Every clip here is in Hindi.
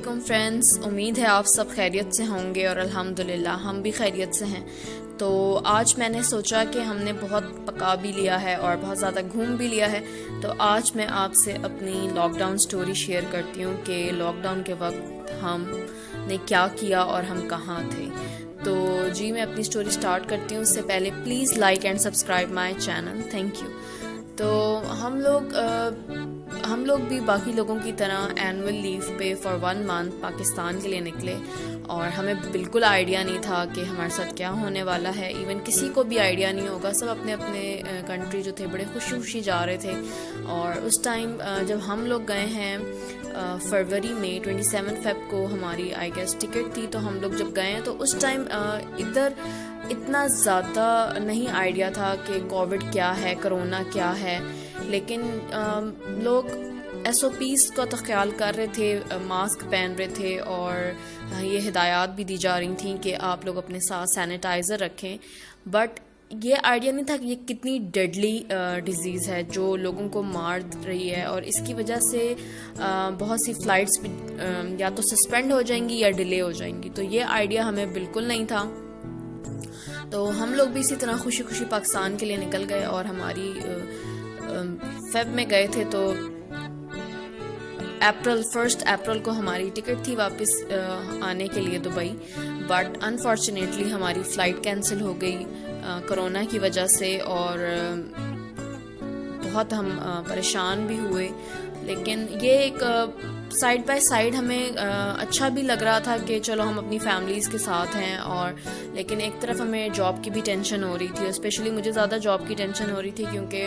अस्सलामुअलैकुम फ्रेंड्स, उम्मीद है आप सब खैरियत से होंगे और अल्हम्दुलिल्लाह हम भी खैरियत से हैं। तो आज मैंने सोचा कि हमने बहुत पका भी लिया है और बहुत ज़्यादा घूम भी लिया है, तो आज मैं आपसे अपनी लॉकडाउन स्टोरी शेयर करती हूँ कि लॉकडाउन के वक्त हमने क्या किया और हम कहाँ थे। तो जी मैं अपनी स्टोरी स्टार्ट करती हूँ। उससे पहले please like and subscribe my channel, thank you. तो हम लोग भी बाकी लोगों की तरह एनुअल लीव पे फॉर 1 मंथ पाकिस्तान के लिए निकले और हमें बिल्कुल आइडिया नहीं था कि हमारे साथ क्या होने वाला है। इवन किसी को भी आइडिया नहीं होगा, सब अपने अपने कंट्री जो थे बड़े खुशी खुशी जा रहे थे। और उस टाइम जब हम लोग गए हैं फरवरी में 27 फेब को हमारी आई गेस टिकट थी, तो हम लोग जब गए हैं तो उस टाइम इधर इतना ज़्यादा नहीं आइडिया था कि कोविड क्या है, कोरोना क्या है, लेकिन लोग SOPs का तो ख्याल कर रहे थे, मास्क पहन रहे थे और ये हिदायत भी दी जा रही थी कि आप लोग अपने साथ सैनिटाइज़र रखें। बट ये आइडिया नहीं था कि ये कितनी डेडली डिजीज़ है जो लोगों को मार रही है और इसकी वजह से बहुत सी फ़्लाइट्स भी या तो सस्पेंड हो जाएंगी या डिले हो जाएंगी। तो ये आइडिया हमें बिल्कुल नहीं था। तो हम लोग भी इसी तरह खुशी खुशी पाकिस्तान के लिए निकल गए और हमारी फेब में गए थे, तो 1 अप्रैल को हमारी टिकट थी वापस आने के लिए दुबई। बट अनफॉर्चुनेटली हमारी फ़्लाइट कैंसिल हो गई कोरोना की वजह से और बहुत हम परेशान भी हुए। लेकिन ये एक साइड बाय साइड हमें अच्छा भी लग रहा था कि चलो हम अपनी फैमिलीज़ के साथ हैं, और लेकिन एक तरफ हमें जॉब की भी टेंशन हो रही थी। स्पेशली मुझे ज़्यादा जॉब की टेंशन हो रही थी क्योंकि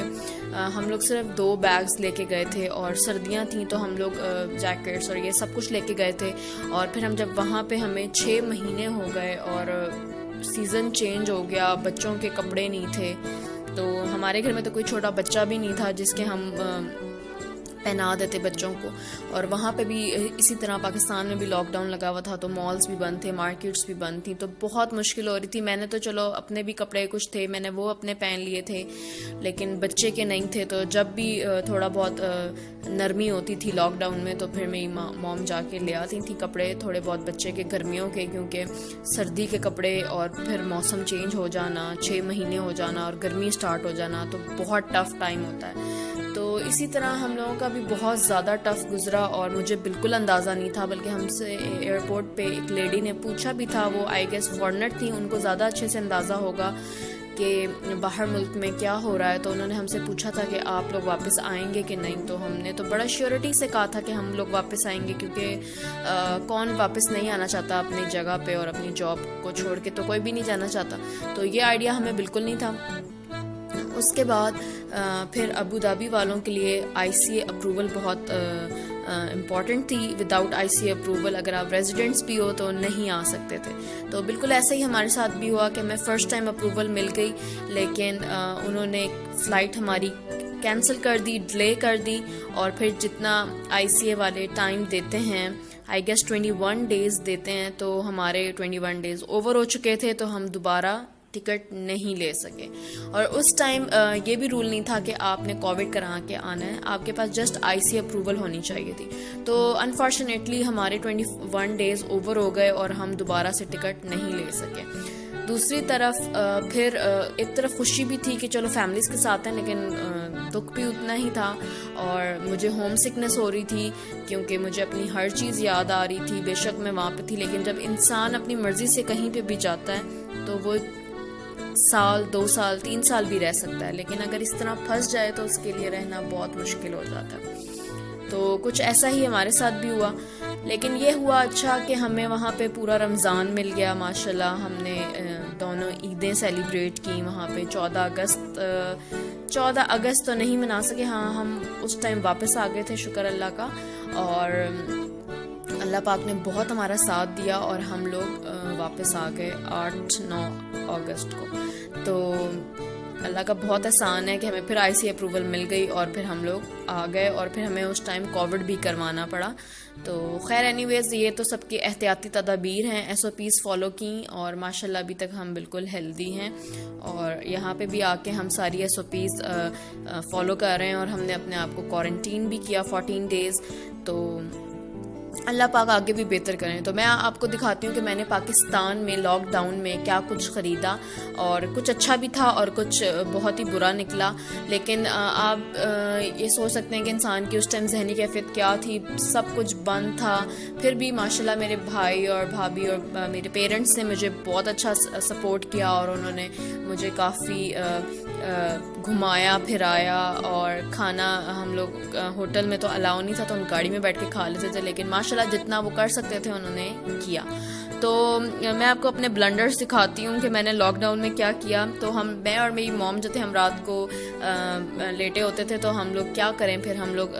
हम लोग सिर्फ 2 बैग्स लेके गए थे और सर्दियां थीं, तो हम लोग जैकेट्स और ये सब कुछ लेके गए थे। और फिर हम जब वहाँ पे हमें 6 महीने हो गए और सीज़न चेंज हो गया, बच्चों के कपड़े नहीं थे, तो हमारे घर में तो कोई छोटा बच्चा भी नहीं था जिसके हम पहना देते बच्चों को। और वहाँ पे भी इसी तरह पाकिस्तान में भी लॉकडाउन लगा हुआ था, तो मॉल्स भी बंद थे, मार्केट्स भी बंद थी, तो बहुत मुश्किल हो रही थी। मैंने तो चलो अपने भी कपड़े कुछ थे, मैंने वो अपने पहन लिए थे, लेकिन बच्चे के नहीं थे। तो जब भी थोड़ा बहुत नरमी होती थी लॉकडाउन में, तो फिर मेरी मॉम जाके ले आती थी कपड़े थोड़े बहुत बच्चे के गर्मियों के, क्योंकि सर्दी के कपड़े और फिर मौसम चेंज हो जाना, 6 महीने हो जाना और गर्मी स्टार्ट हो जाना, तो बहुत टफ टाइम होता है। तो इसी तरह हम लोगों का भी बहुत ज़्यादा टफ गुजरा और मुझे बिल्कुल अंदाज़ा नहीं था, बल्कि हमसे एयरपोर्ट पे एक लेडी ने पूछा भी था, वो आई गेस फॉरेनर थी, उनको ज़्यादा अच्छे से अंदाज़ा होगा कि बाहर मुल्क में क्या हो रहा है। तो उन्होंने हमसे पूछा था कि आप लोग वापस आएंगे कि नहीं। तो हमने तो बड़ा श्योरिटी से कहा था कि हम लोग वापस आएंगे, क्योंकि कौन वापस नहीं आना चाहता अपनी जगह पे, और अपनी जॉब को छोड़ के तो कोई भी नहीं जाना चाहता। तो ये आइडिया हमें बिल्कुल नहीं था। उसके बाद फिर अबू धाबी वालों के लिए ICA अप्रूवल बहुत इम्पॉर्टेंट थी। विदाउट ICA अप्रूवल अगर आप रेजिडेंट्स भी हो तो नहीं आ सकते थे। तो बिल्कुल ऐसा ही हमारे साथ भी हुआ कि हमें फ़र्स्ट टाइम अप्रूवल मिल गई, लेकिन उन्होंने फ़्लाइट हमारी कैंसिल कर दी, डिले कर दी। और फिर जितना ICA वाले टाइम देते हैं, आई गेस 21 डेज़ देते हैं, तो हमारे 21 डेज़ ओवर हो चुके थे, तो हम दोबारा टिकट नहीं ले सके। और उस टाइम ये भी रूल नहीं था कि आपने कोविड करा के आना है, आपके पास जस्ट ICA अप्रूवल होनी चाहिए थी। तो अनफॉर्चुनेटली हमारे 21 डेज़ ओवर हो गए और हम दोबारा से टिकट नहीं ले सके। दूसरी तरफ फिर एक तरफ खुशी भी थी कि चलो फैमिलीज़ के साथ हैं, लेकिन दुख भी उतना ही था और मुझे होम सिकनेस हो रही थी, क्योंकि मुझे अपनी हर चीज़ याद आ रही थी। बेशक मैं वहाँ पे थी, लेकिन जब इंसान अपनी मर्ज़ी से कहीं पे भी जाता है तो वो साल, 2 साल, 3 साल भी रह सकता है, लेकिन अगर इस तरह फंस जाए तो उसके लिए रहना बहुत मुश्किल हो जाता है। तो कुछ ऐसा ही हमारे साथ भी हुआ। लेकिन ये हुआ अच्छा कि हमें वहाँ पे पूरा रमज़ान मिल गया माशाल्लाह। हमने दोनों ईदें सेलिब्रेट की वहाँ पे। 14 अगस्त तो नहीं मना सके, हाँ हम उस टाइम वापस आ गए थे, शुक्र अल्लाह का। और अल्लाह पाक ने बहुत हमारा साथ दिया और हम लोग वापस आ गए 8-9 अगस्त को। तो अल्लाह का बहुत एहसान है कि हमें फिर ICA अप्रूवल मिल गई और फिर हम लोग आ गए, और फिर हमें उस टाइम कोविड भी करवाना पड़ा। तो खैर एनीवेज ये तो सबकी एहतियाती तदाबीर हैं, SOPs फॉलो की, और माशाल्लाह अभी तक हम बिल्कुल हेल्दी हैं। और यहाँ पे भी आके हम सारी SOPs फॉलो कर रहे हैं, और हमने अपने आप को क्वारंटीन भी किया 14 डेज़। तो अल्लाह पाक आगे भी बेहतर करें। तो मैं आपको दिखाती हूँ कि मैंने पाकिस्तान में लॉकडाउन में क्या कुछ ख़रीदा, और कुछ अच्छा भी था और कुछ बहुत ही बुरा निकला। लेकिन आप ये सोच सकते हैं कि इंसान की उस टाइम जहनी कैफियत क्या थी, सब कुछ बंद था, फिर भी माशाल्लाह मेरे भाई और भाभी और मेरे पेरेंट्स ने मुझे बहुत अच्छा सपोर्ट किया, और उन्होंने मुझे काफ़ी घुमाया फिराया। और खाना हम लोग होटल में तो अलाउ नहीं था, तो हम गाड़ी में बैठ के खा लेते थे, लेकिन माशाल्लाह जितना वो कर सकते थे उन्होंने किया। तो मैं आपको अपने ब्लंडर्स दिखाती हूँ कि मैंने लॉकडाउन में क्या किया। तो मैं और मेरी मॉम जो थे, हम रात को लेटे होते थे, तो हम लोग क्या करें, फिर हम लोग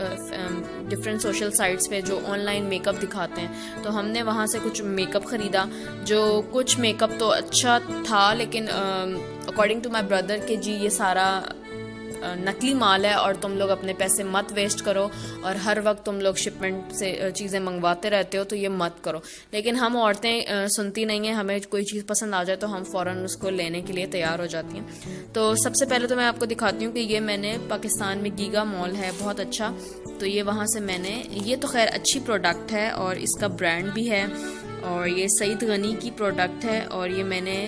डिफरेंट सोशल साइट्स पे जो ऑनलाइन मेकअप दिखाते हैं, तो हमने वहाँ से कुछ मेकअप ख़रीदा। जो कुछ मेकअप तो अच्छा था, लेकिन अकॉर्डिंग टू माई ब्रदर कि जी ये सारा नकली माल है और तुम लोग अपने पैसे मत वेस्ट करो, और हर वक्त तुम लोग शिपमेंट से चीज़ें मंगवाते रहते हो, तो ये मत करो। लेकिन हम औरतें सुनती नहीं हैं, हमें कोई चीज़ पसंद आ जाए तो हम फ़ौरन उसको लेने के लिए तैयार हो जाती हैं। तो सबसे पहले तो मैं आपको दिखाती हूँ कि ये मैंने पाकिस्तान में गीगा मॉल है बहुत अच्छा, तो ये वहाँ से मैंने, ये तो खैर अच्छी प्रोडक्ट है और इसका ब्रांड भी है, और ये सईद गनी की प्रोडक्ट है। और ये मैंने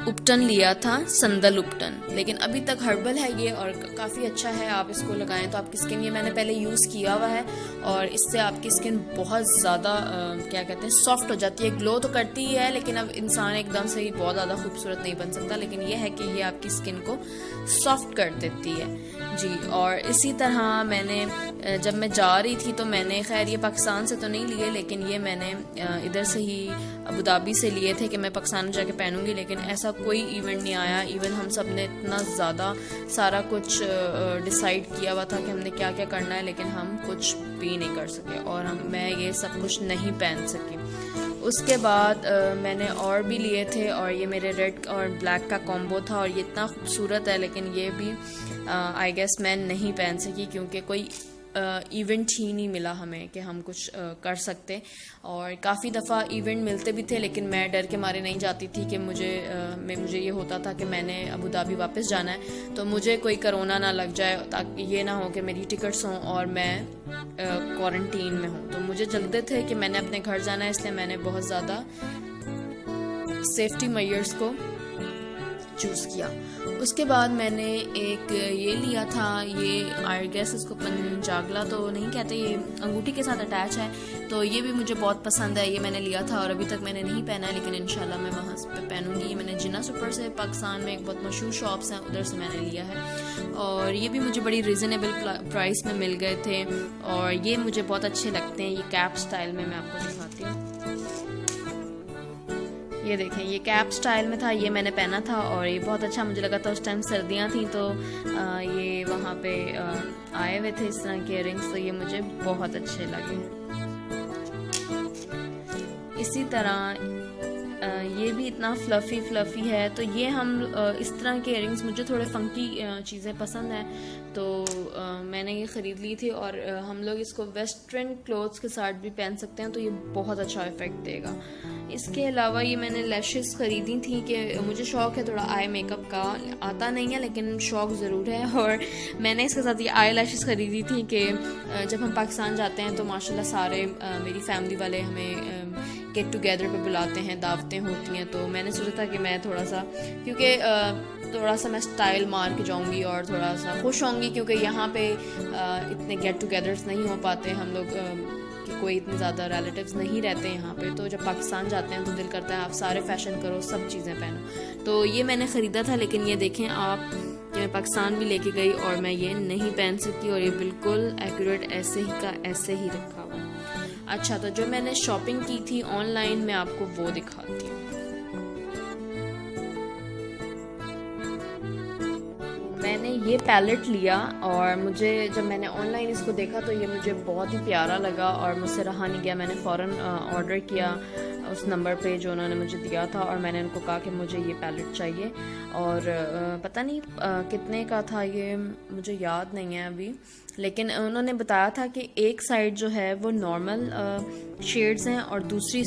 उपटन लिया था, संदल उपटन, लेकिन अभी तक हर्बल है ये और काफ़ी अच्छा है। आप इसको लगाएं तो आपकी स्किन, ये मैंने पहले यूज़ किया हुआ है, और इससे आपकी स्किन बहुत ज़्यादा क्या कहते हैं, सॉफ्ट हो जाती है। ग्लो तो करती ही है, लेकिन अब इंसान एकदम से ही बहुत ज़्यादा खूबसूरत नहीं बन सकता, लेकिन ये है कि ये आपकी स्किन को सॉफ्ट कर देती है जी। और इसी तरह मैंने जब मैं जा रही थी, तो मैंने, खैर ये पाकिस्तान से तो नहीं लिए, लेकिन ये मैंने इधर से ही अबू धाबी से लिए थे कि मैं पाकिस्तान में जाके पहनूंगी, लेकिन ऐसा कोई इवेंट नहीं आया। इवन हम सब ने इतना ज़्यादा सारा कुछ डिसाइड किया हुआ था कि हमने क्या क्या करना है, लेकिन हम कुछ भी नहीं कर सके, और मैं ये सब कुछ नहीं पहन सकी। उसके बाद मैंने और भी लिए थे, और ये मेरे रेड और ब्लैक का कॉम्बो था, और ये इतना खूबसूरत है, लेकिन ये भी आई गेस मैं नहीं पहन सकी, क्योंकि कोई इवेंट ही नहीं मिला हमें कि हम कुछ कर सकते। और काफ़ी दफ़ा इवेंट मिलते भी थे, लेकिन मैं डर के मारे नहीं जाती थी कि मुझे ये होता था कि मैंने अबू धाबी वापस जाना है, तो मुझे कोई कोरोना ना लग जाए, ताकि ये ना हो कि मेरी टिकट्स हों और मैं क्वारंटीन में हूँ। तो मुझे जल्दी थे कि मैंने अपने घर जाना है, इसलिए मैंने बहुत ज़्यादा सेफ्टी मेजर्स को चूज़ किया। उसके बाद मैंने एक ये लिया था, ये आई गेस इसको पंजागला तो नहीं कहते, ये अंगूठी के साथ अटैच है, तो ये भी मुझे बहुत पसंद है। ये मैंने लिया था और अभी तक मैंने नहीं पहना है, लेकिन इंशाल्लाह मैं वहाँ पे पहनूंगी। ये मैंने जिन्ना सुपर से, पाकिस्तान में एक बहुत मशहूर शॉप्स हैं, उधर से मैंने लिया है, और ये भी मुझे बड़ी रीज़नेबल प्राइस में मिल गए थे, और ये मुझे बहुत अच्छे लगते हैं। ये कैप स्टाइल में, मैं आपको दिखाती हूँ, ये देखें, ये कैप स्टाइल में था, ये मैंने पहना था और ये बहुत अच्छा मुझे लगा था। उस टाइम सर्दियाँ थी, तो ये वहाँ पे आए हुए थे इस तरह के इयररिंग्स, तो ये मुझे बहुत अच्छे लगे। इसी तरह ये भी इतना फ्लफ़ी है, तो ये हम इस तरह के इयररिंग्स, मुझे थोड़े फंकी चीज़ें पसंद हैं, तो मैंने ये ख़रीद ली थी, और हम लोग इसको वेस्टर्न क्लोथ्स के साथ भी पहन सकते हैं, तो ये बहुत अच्छा इफ़ेक्ट देगा। इसके अलावा ये मैंने लैशेस ख़रीदी थी कि मुझे शौक़ है थोड़ा आई मेकअप का, आता नहीं है लेकिन शौक़ ज़रूर है, और मैंने इसके साथ ये आई लैशेस ख़रीदी थी कि जब हम पाकिस्तान जाते हैं तो माशाल्लाह सारे मेरी फैमिली वाले हमें गेट टुगेदर पे बुलाते हैं, दावतें होती हैं, तो मैंने सोचा था कि मैं थोड़ा सा, क्योंकि थोड़ा सा मैं स्टाइल मार के जाऊंगी और थोड़ा सा खुश होंगी, क्योंकि यहाँ पे इतने गेट टुगेदर्स नहीं हो पाते हम लोग, कि कोई इतने ज़्यादा रिलेटिव्स नहीं रहते यहाँ पे। तो जब पाकिस्तान जाते हैं तो दिल करता है आप सारे फैशन करो, सब चीज़ें पहनो। तो ये मैंने ख़रीदा था, लेकिन ये देखें आप, कि मैं पाकिस्तान भी लेके गई और मैं ये नहीं पहन सकी, और ये बिल्कुल एक्यूरेट ऐसे ही का ऐसे ही रखा हुआ। अच्छा, तो जो मैंने शॉपिंग की थी ऑनलाइन, मैं आपको वो दिखाती हूँ। मैंने ये पैलेट लिया, और मुझे जब मैंने ऑनलाइन इसको देखा तो ये मुझे बहुत ही प्यारा लगा, और मुझसे रहा नहीं गया, मैंने फ़ौरन ऑर्डर किया उस नंबर पे जो उन्होंने मुझे दिया था, और मैंने उनको कहा कि मुझे ये पैलेट चाहिए, और पता नहीं कितने का था ये, मुझे याद नहीं है अभी, लेकिन उन्होंने बताया था कि एक साइड जो है वो नॉर्मल शेड्स हैं और दूसरी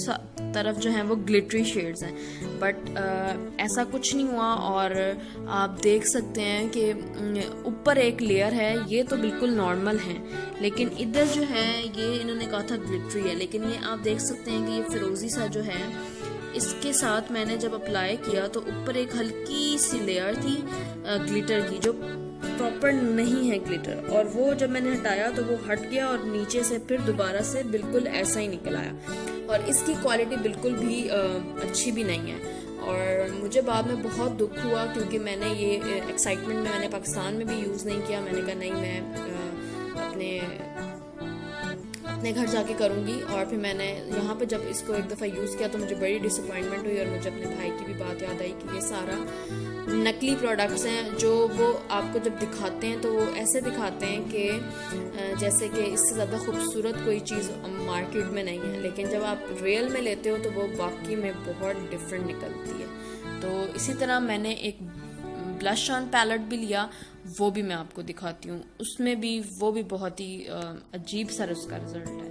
तरफ जो है वो ग्लिटरी शेड्स हैं, बट ऐसा कुछ नहीं हुआ। और आप देख सकते हैं कि ऊपर एक लेयर है, ये तो बिल्कुल नॉर्मल है, लेकिन इधर जो है ये इन्होंने कहा था ग्लिटरी है, लेकिन ये आप देख सकते हैं कि ये फिरोजी सा जो है, इसके साथ मैंने जब अप्लाई किया तो ऊपर एक हल्की सी लेयर थी ग्लिटर की, जो प्रॉपर नहीं है ग्लिटर, और वो जब मैंने हटाया तो वो हट गया और नीचे से फिर दोबारा से बिल्कुल ऐसा ही निकल आया, और इसकी क्वालिटी बिल्कुल भी अच्छी भी नहीं है। और मुझे बाद में बहुत दुख हुआ, क्योंकि मैंने ये एक्साइटमेंट में मैंने पाकिस्तान में भी यूज़ नहीं किया। मैंने कहा नहीं, मैं अपने घर जाके करूँगी। और फिर मैंने यहाँ पे जब इसको एक दफ़ा यूज़ किया तो मुझे बड़ी डिसअपॉइंटमेंट हुई, और मुझे अपने भाई की भी बात याद आई कि ये सारा नकली प्रोडक्ट्स हैं, जो वो आपको जब दिखाते हैं तो वो ऐसे दिखाते हैं कि जैसे कि इससे ज़्यादा खूबसूरत कोई चीज़ मार्केट में नहीं है, लेकिन जब आप रियल में लेते हो तो वो वाकई में बहुत डिफरेंट निकलती है। तो इसी तरह मैंने एक ब्लश ऑन पैलेट भी लिया, वो भी मैं आपको दिखाती हूँ। उसमें भी वो भी बहुत ही अजीब सा उसका रिजल्ट है।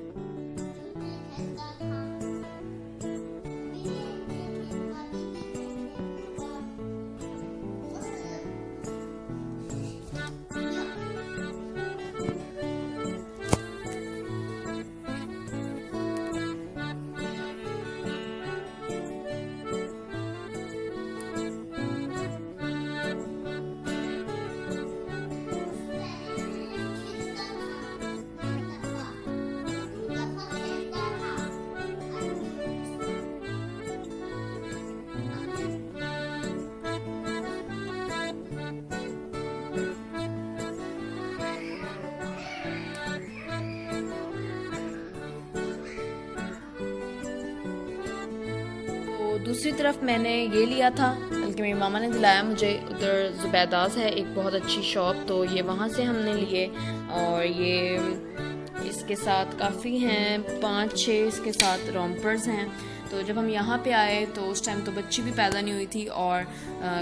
दूसरी तरफ मैंने ये लिया था, बल्कि मेरी मामा ने दिलाया मुझे। उधर ज़ुबैदास है एक बहुत अच्छी शॉप, तो ये वहाँ से हमने लिए, और ये इसके साथ काफ़ी हैं, 5-6 इसके साथ रोम्पर्स हैं। तो जब हम यहाँ पे आए तो उस टाइम तो बच्ची भी पैदा नहीं हुई थी और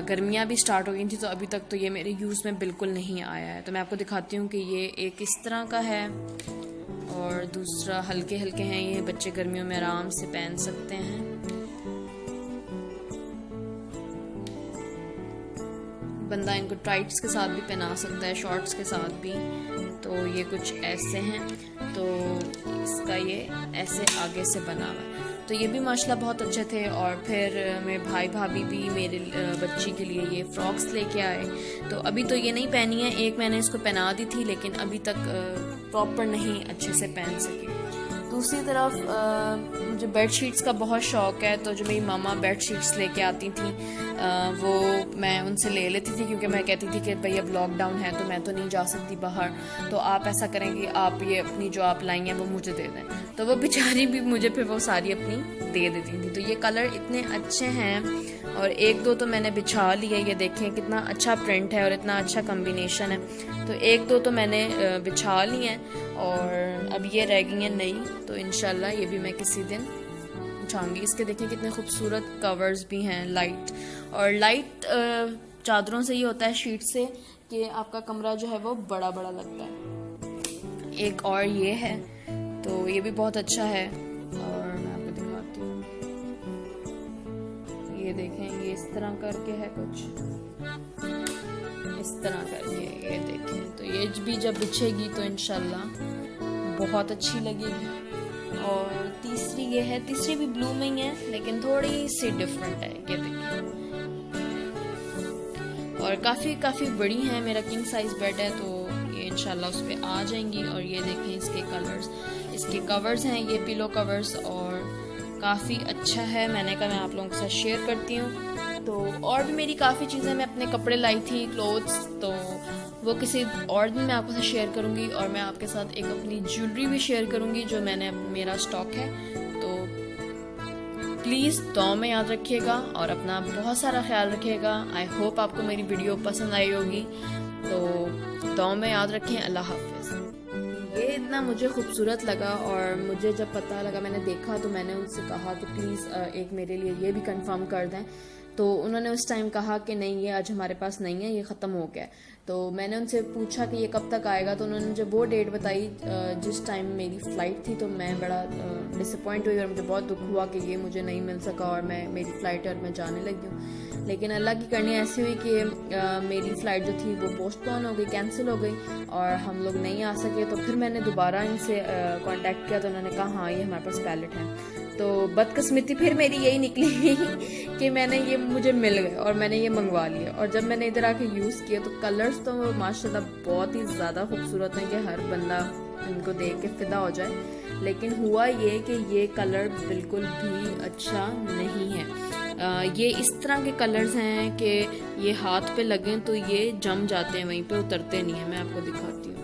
गर्मियाँ भी स्टार्ट हो गई थी, तो अभी तक तो ये मेरे यूज़ में बिल्कुल नहीं आया है। तो मैं आपको दिखाती हूँ कि ये एक इस तरह का है, और दूसरा हल्के हल्के हैं, ये बच्चे गर्मियों में आराम से पहन सकते हैं। बंदा इनको टाइट्स के साथ भी पहना सकता है, शॉर्ट्स के साथ भी। तो ये कुछ ऐसे हैं, तो इसका ये ऐसे आगे से बना हुआ है, तो ये भी माशाल्लाह बहुत अच्छे थे। और फिर मेरे भाई भाभी भी मेरे बच्ची के लिए ये फ्रॉक्स लेके आए। तो अभी तो ये नहीं पहनी है, एक मैंने इसको पहना दी थी, लेकिन अभी तक प्रॉपर नहीं अच्छे से पहन सकी। दूसरी तरफ मुझे बेड शीट्स का बहुत शौक़ है, तो जो मेरी मामा बेड शीट्स लेके आती थी वो मैं उनसे ले लेती थी, क्योंकि मैं कहती थी कि भाई अब लॉकडाउन है तो मैं तो नहीं जा सकती बाहर, तो आप ऐसा करें कि आप ये अपनी जो आप लाई हैं वो मुझे दे दें। तो वो बेचारी भी मुझे फिर वो सारी अपनी दे देती थी। तो ये कलर इतने अच्छे हैं, और एक दो तो मैंने बिछा लिए, ये देखें कितना अच्छा प्रिंट है और इतना अच्छा कम्बिनेशन है। तो एक दो तो मैंने बिछा लिए हैं, और अब ये रह गई हैं नई, तो इंशाल्लाह ये भी मैं किसी दिन बिछाऊंगी। इसके देखें कितने खूबसूरत कवर्स भी हैं, लाइट और लाइट चादरों से ये होता है, शीट से, कि आपका कमरा जो है वो बड़ा बड़ा लगता है। एक और ये है, तो ये भी बहुत अच्छा है, और मैं आपको दिखाती हूँ। ये देखें, ये इस तरह करके है, कुछ इस तरह करके, ये देखें। तो ये भी जब बिछेगी तो इंशाल्लाह बहुत अच्छी लगेगी। और तीसरी ये है, तीसरी भी ब्लू में ही है, लेकिन थोड़ी सी डिफरेंट है, ये देखिए, और काफ़ी बड़ी है। मेरा किंग साइज बेड है, तो ये इंशाल्लाह उस पर आ जाएंगी। और ये देखें इसके कलर्स, इसके कवर्स हैं, ये पिलो कवर्स, और काफ़ी अच्छा है। मैंने कहा मैं आप लोगों के साथ शेयर करती हूँ। तो और भी मेरी काफ़ी चीज़ें, मैं अपने कपड़े लाई थी, क्लोथ्स, तो वो किसी और दिन मैं आपके साथ शेयर करूँगी। और मैं आपके साथ एक अपनी ज्वेलरी भी शेयर करूँगी जो मेरा स्टॉक है। तो प्लीज़ दुआ में याद रखिएगा और अपना बहुत सारा ख्याल रखिएगा। आई होप आपको मेरी वीडियो पसंद आई होगी, तो दुआ में याद रखें। अल्लाह हाफिज़। ये इतना मुझे खूबसूरत लगा, और मुझे जब पता लगा, मैंने देखा, तो मैंने उनसे कहा कि प्लीज़ एक मेरे लिए ये भी कंफर्म कर दें। तो उन्होंने उस टाइम कहा कि नहीं, ये आज हमारे पास नहीं है, ये ख़त्म हो गया है। तो मैंने उनसे पूछा कि ये कब तक आएगा, तो उन्होंने मुझे वो डेट बताई जिस टाइम मेरी फ़्लाइट थी। तो मैं बड़ा डिसअपॉइंट हुई और मुझे बहुत दुख हुआ कि ये मुझे नहीं मिल सका और मेरी फ़्लाइट और मैं जाने लगी हूँ। लेकिन अल्लाह की करनी ऐसी हुई कि मेरी फ़्लाइट जो थी वो पोस्टपोन हो गई, कैंसिल हो गई और हम लोग नहीं आ सके। तो फिर मैंने दोबारा इनसे कांटेक्ट किया तो उन्होंने कहा हाँ ये हमारे पास पैलेट है। तो बदकिस्मती फिर मेरी यही निकली कि ये मुझे मिल गए और मैंने ये मंगवा लिया। और जब मैंने इधर आके यूज़ किया तो कलर्स तो माशाल्लाह बहुत ही ज़्यादा खूबसूरत हैं कि हर बंदा इनको देख के फ़िदा हो जाए। लेकिन हुआ ये कि ये कलर बिल्कुल भी अच्छा नहीं है। ये इस तरह के कलर्स हैं कि ये हाथ पे लगें तो ये जम जाते हैं, वहीं पे उतरते नहीं हैं। मैं आपको दिखाती हूँ।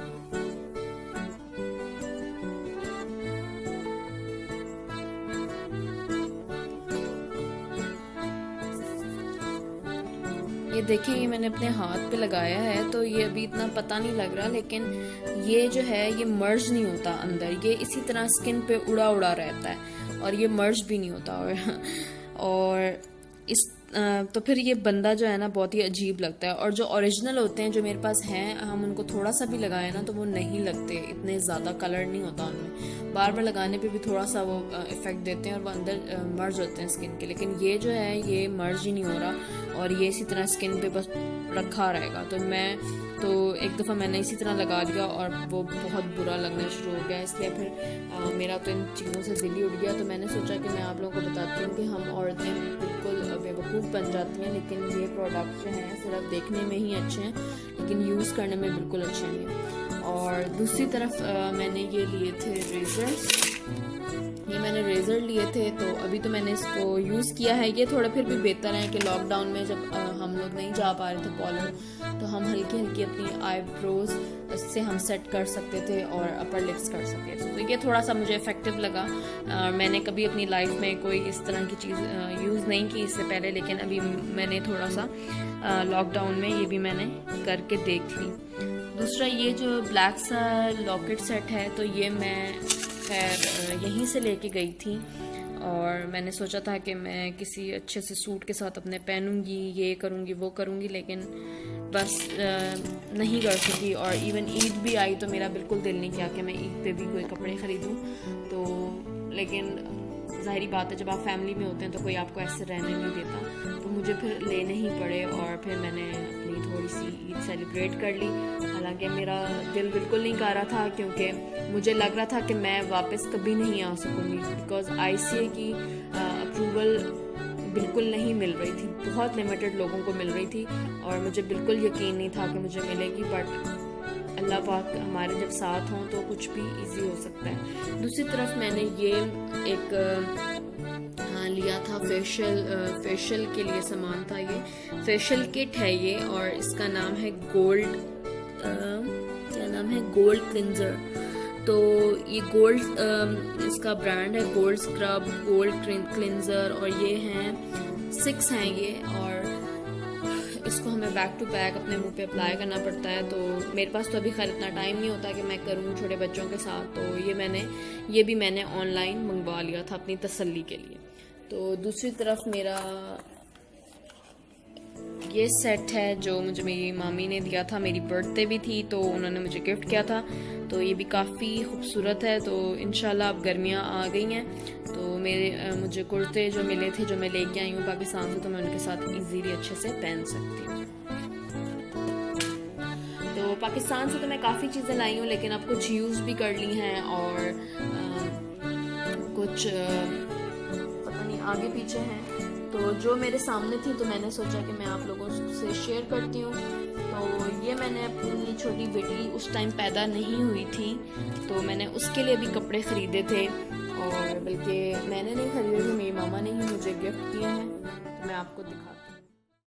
ये देखें, ये मैंने अपने हाथ पे लगाया है तो ये अभी इतना पता नहीं लग रहा, लेकिन ये जो है ये मर्ज नहीं होता अंदर, ये इसी तरह स्किन पे उड़ा उड़ा रहता है और ये मर्ज भी नहीं होता। और इस तो फिर ये बंदा जो है ना बहुत ही अजीब लगता है। और जो ओरिजिनल होते हैं जो मेरे पास हैं, हम उनको थोड़ा सा भी लगाए ना तो वो नहीं लगते, इतने ज़्यादा कलर नहीं होता उनमें। बार बार लगाने पे भी थोड़ा सा वो इफ़ेक्ट देते हैं और वो अंदर मर्ज होते हैं स्किन के। लेकिन ये जो है ये मर्ज ही नहीं हो रहा और ये इसी तरह स्किन पे बस रखा रहेगा। तो एक दफ़ा मैंने इसी तरह लगा लिया और वो बहुत बुरा लगना शुरू हो गया। इसलिए फिर मेरा तो इन चीज़ों से दिल ही उठ गया। तो मैंने सोचा कि मैं आप लोगों को बताती हूँ कि हम औरतें बिल्कुल बेवकूफ़ बन जाती हैं, लेकिन ये प्रोडक्ट जो हैं सिर्फ देखने में ही अच्छे हैं लेकिन यूज़ करने में बिल्कुल अच्छे नहीं हैं। और दूसरी तरफ मैंने ये लिए थे रेज़र्स, ये मैंने रेज़र लिए थे। तो अभी तो मैंने इसको यूज़ किया है। ये थोड़ा फिर भी बेहतर है कि लॉकडाउन में जब हम लोग नहीं जा पा रहे थे पार्लर, तो हम हल्की हल्की अपनी आईब्रोज इससे हम सेट कर सकते थे और अपर लिप्स कर सकते थे। तो ये थोड़ा सा मुझे इफ़ेक्टिव लगा। मैंने कभी अपनी लाइफ में कोई इस तरह की चीज़ यूज़ नहीं की इससे पहले, लेकिन अभी मैंने थोड़ा सा लॉकडाउन में ये भी मैंने करके देख ली। दूसरा ये जो ब्लैक सा लॉकेट सेट है, तो ये मैं खैर यहीं से लेके गई थी और मैंने सोचा था कि मैं किसी अच्छे से सूट के साथ अपने पहनूंगी, ये करूंगी वो करूंगी, लेकिन बस नहीं कर सकी। और इवन ईद भी आई तो मेरा बिल्कुल दिल नहीं किया कि मैं ईद पे भी कोई कपड़े ख़रीदूं। तो लेकिन ज़ाहिरी बात है जब आप फैमिली में होते हैं तो कोई आपको ऐसे रहने नहीं देता, तो मुझे फिर लेने ही पड़े और फिर मैंने अपनी थोड़ी सी ईद सेलिब्रेट कर ली। हालांकि मेरा दिल बिल्कुल नहीं कर रहा था क्योंकि मुझे लग रहा था कि मैं वापस कभी नहीं आ सकूँगी, बिकॉज़ ICA की अप्रूवल बिल्कुल नहीं मिल रही थी, बहुत लिमिटेड लोगों को मिल रही थी और मुझे बिल्कुल यकीन नहीं था कि मुझे मिलेगी। बट अल्लाह पाक हमारे जब साथ हों तो कुछ भी इजी हो सकता है। दूसरी तरफ मैंने ये एक लिया था फेशियल के लिए सामान था। ये फेशियल किट है ये और इसका नाम है गोल्ड, क्या नाम है, गोल्ड क्लिंजर। तो ये गोल्ड इसका ब्रांड है, गोल्ड स्क्रब, गोल्ड क्लिंजर, और ये हैं 6 हैं ये। और इसको हमें बैक टू बैक अपने मुंह पे अप्लाई करना पड़ता है। तो मेरे पास तो अभी खैर इतना टाइम नहीं होता कि मैं करूँ छोटे बच्चों के साथ, तो ये भी मैंने ऑनलाइन मंगवा लिया था अपनी तसल्ली के लिए। तो दूसरी तरफ मेरा ये सेट है जो मुझे मेरी मामी ने दिया था, मेरी बर्थडे भी थी तो उन्होंने मुझे गिफ्ट किया था। तो ये भी काफ़ी खूबसूरत है। तो इंशाल्लाह अब गर्मियाँ आ गई हैं तो मुझे कुर्ते जो मिले थे जो मैं लेके आई हूँ पाकिस्तान से, तो मैं उनके साथ इजीली अच्छे से पहन सकती हूँ। तो पाकिस्तान से तो मैं काफ़ी चीज़ें लाई हूँ, लेकिन अब कुछ यूज़ भी कर ली हैं और कुछ पता नहीं आगे पीछे हैं। तो जो मेरे सामने थी तो मैंने सोचा कि मैं आप लोगों से शेयर करती हूँ। तो ये मैंने अपनी छोटी बेटी उस टाइम पैदा नहीं हुई थी तो मैंने उसके लिए भी कपड़े ख़रीदे थे, और बल्कि मैंने नहीं ख़रीदे थे, मेरी मामा ने ही मुझे गिफ्ट किए हैं। तो मैं आपको दिखाती हूँ।